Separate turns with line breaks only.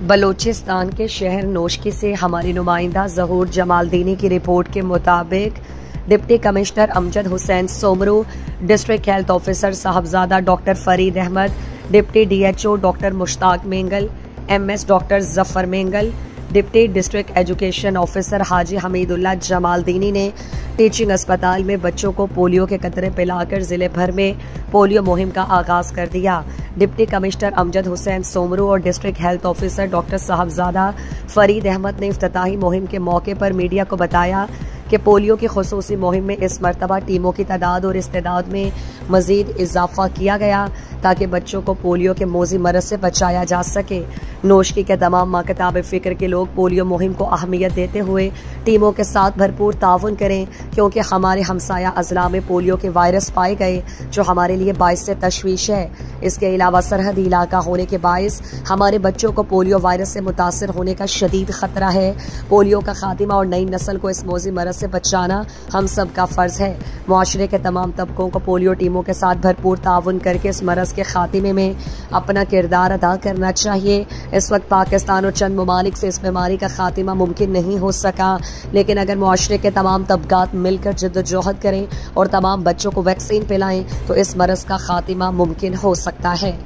बलोचिस्तान के शहर नोशकी से हमारी नुमाइंदा ज़हूर जमालदीनी की रिपोर्ट के मुताबिक deputy commissioner Amjad Hussain Somroo, district health officer Sahibzada doctor Farid Ahmed, deputy DHO doctor Mushtaq Mengal, MS doctor Zafar Mengal, deputy district education officer Haji Hamidullah Jamaldini ने टीचिंग अस्पताल में बच्चों को पोलियो के कतरे पिलाकर जिले भर में पोलियो मुहिम का आगाज कर दिया। डिप्टी कमिश्नर अमजद हुसैन सोमरू और district health officer doctor Sahibzada Farid Ahmed ने इफ्तिताही मुहिम के मौके पर मीडिया को बताया कि पोलियो की खुसूसी मुहिम में इस मरतबा टीमों की तादाद और इस्तेदाद में मजीद इजाफा किया गया ताकि बच्चों को पोलियो के मोजी मरज से बचाया जा सके। नोशकी के तमाम माकताब फ़िक्र के लोग पोलियो मुहिम को अहमियत देते हुए टीमों के साथ भरपूर ताउन करें, क्योंकि हमारे हमसाया अजला में पोलियो के वायरस पाए गए जो हमारे लिए बाइस से तशवीश है। इसके अलावा सरहदी इलाका होने के बायस हमारे बच्चों को पोलियो वायरस से मुतासर होने का शदीद खतरा है। पोलियो का खात्मा और नई नस्ल को इस मोजी मरज से बचाना हम सब का फर्ज है। मुआशरे के तमाम तबकों को पोलियो टीमों के साथ भरपूर ताउन करके इस मरज के खात्मे में अपना किरदार अदा करना चाहिए। इस वक्त पाकिस्तान और चंद ममालिक से इस बीमारी का खात्मा मुमकिन नहीं हो सका, लेकिन अगर मुआशरे के तमाम तबकात मिलकर जद्दोजहद करें और तमाम बच्चों को वैक्सीन पिलाएं तो इस मरज का खात्मा मुमकिन हो सकता है।